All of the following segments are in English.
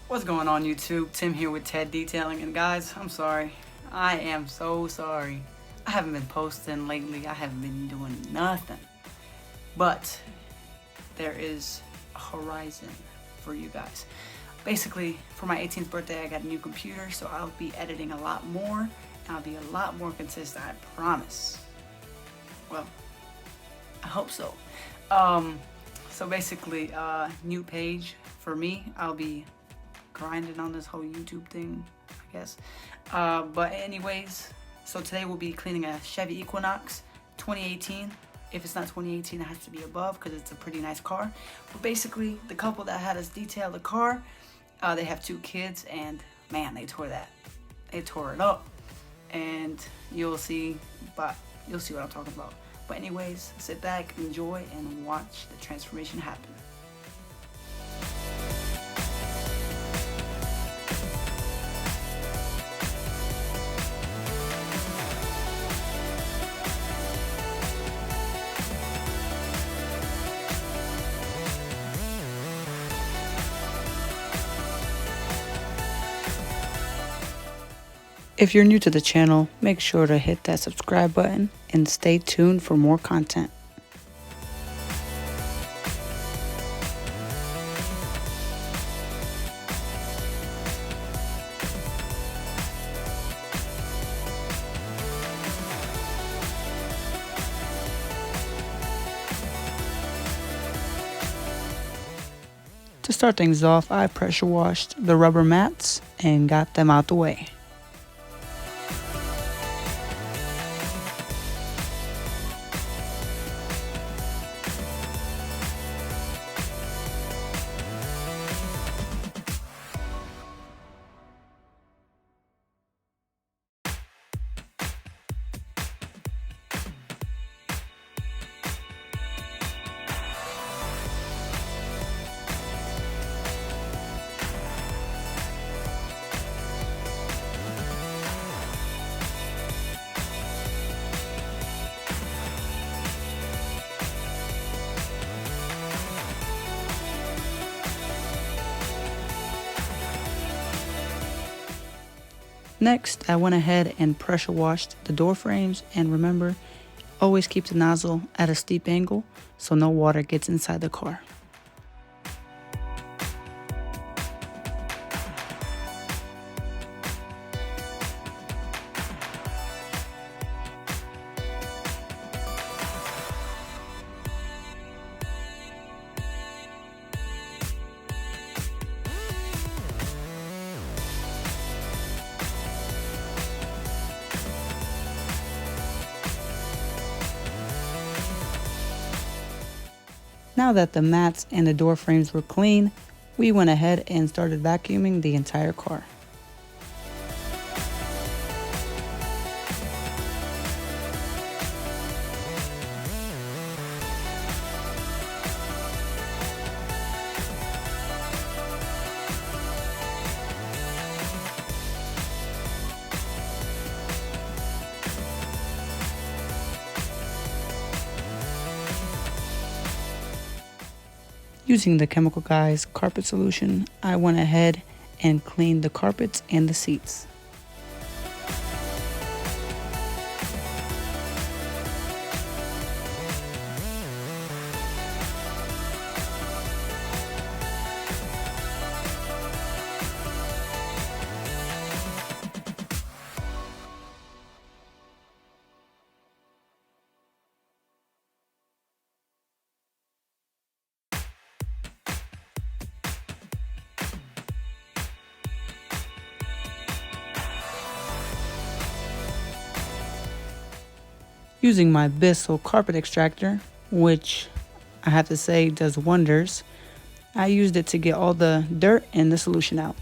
What's going on YouTube? Tim here with Ted Detailing, and guys, I'm sorry. I am so sorry. I haven't been posting lately. I haven't been doing nothing. But there is a horizon for you guys. Basically, for my 18th birthday, I got a new computer, so I'll be editing a lot more, and I'll be a lot more consistent, I promise. Well, I hope so. So basically, new page for me. I'll be grinding on this whole YouTube thing, I guess. But anyways, so today we'll be cleaning a Chevy Equinox 2018. If it's not 2018, it has to be above because it's a pretty nice car. But basically, the couple that had us detail the car, they have 2 kids, and man, they tore that. They tore it up, and you'll see. But you'll see what I'm talking about. But anyways, sit back, enjoy, and watch the transformation happen. If you're new to the channel, make sure to hit that subscribe button and stay tuned for more content. To start things off, I pressure washed the rubber mats and got them out the way. Next, I went ahead and pressure washed the door frames, and remember, always keep the nozzle at a steep angle so no water gets inside the car. Now that the mats and the door frames were clean, we went ahead and started vacuuming the entire car. Using the Chemical Guys carpet solution, I went ahead and cleaned the carpets and the seats. Using my Bissell carpet extractor, which I have to say does wonders, I used it to get all the dirt and the solution out.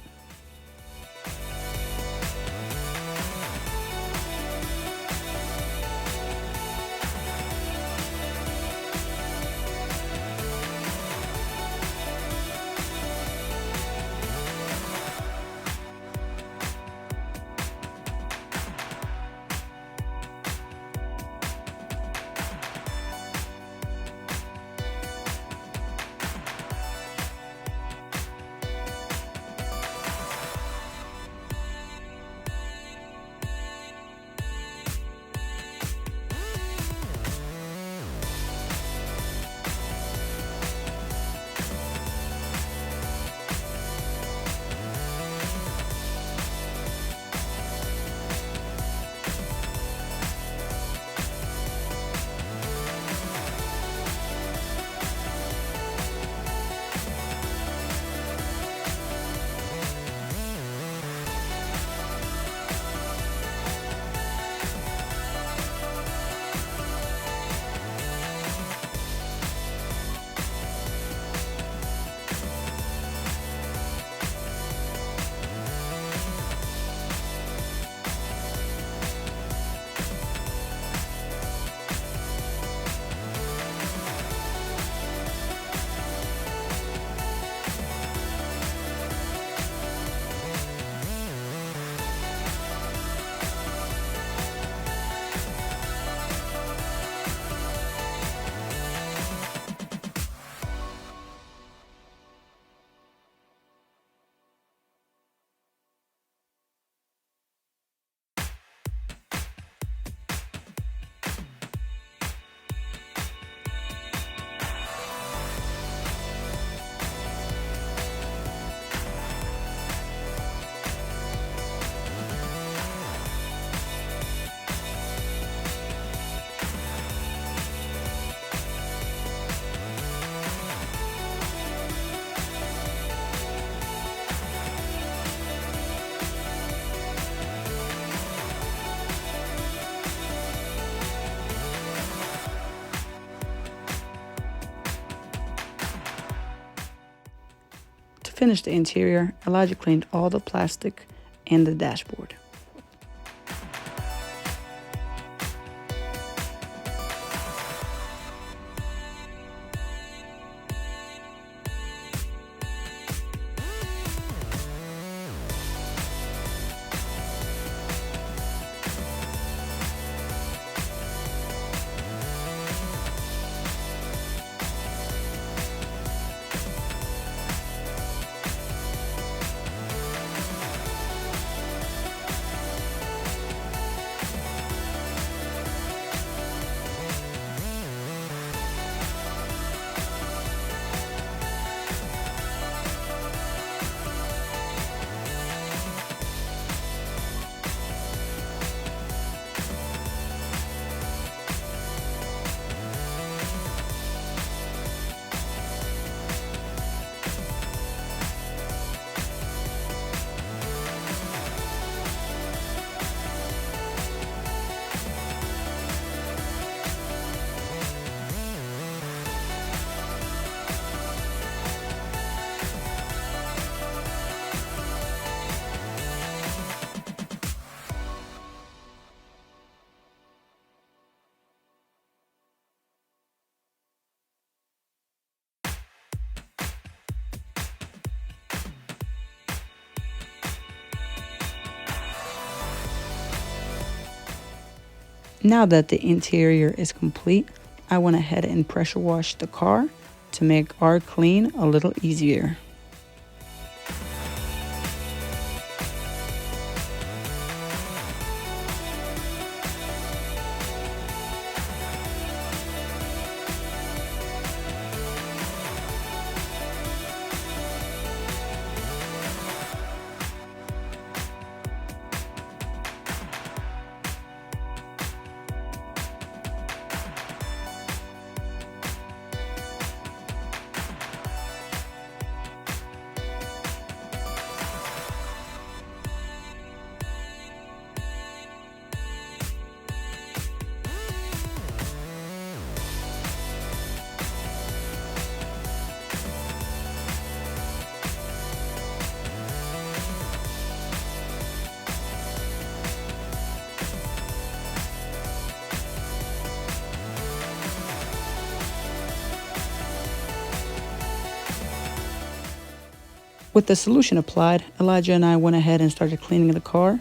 finish the interior, Elijah cleaned all the plastic and the dashboard. Now that the interior is complete, I went ahead and pressure washed the car to make our clean a little easier. With the solution applied, Elijah and I went ahead and started cleaning the car.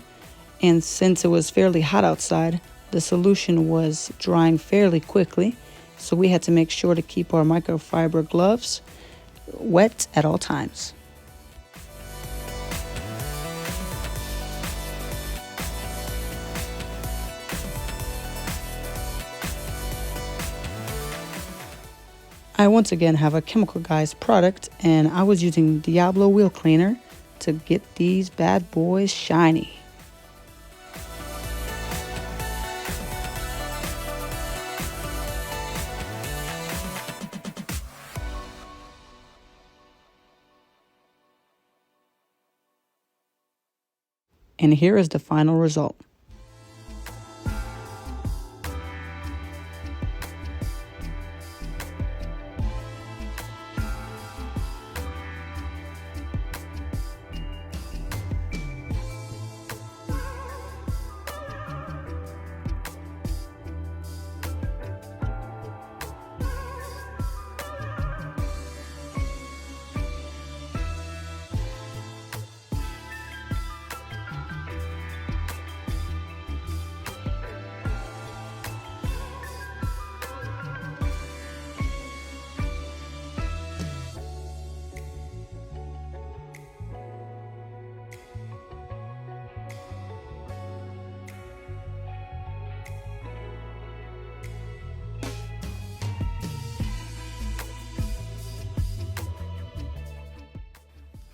And since it was fairly hot outside, the solution was drying fairly quickly. So we had to make sure to keep our microfiber gloves wet at all times. I once again have a Chemical Guys product, and I was using Diablo wheel cleaner to get these bad boys shiny. And here is the final result.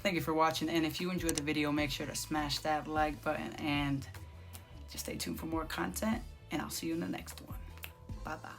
Thank you for watching, and if you enjoyed the video, make sure to smash that like button and just stay tuned for more content, and I'll see you in the next one. Bye-bye.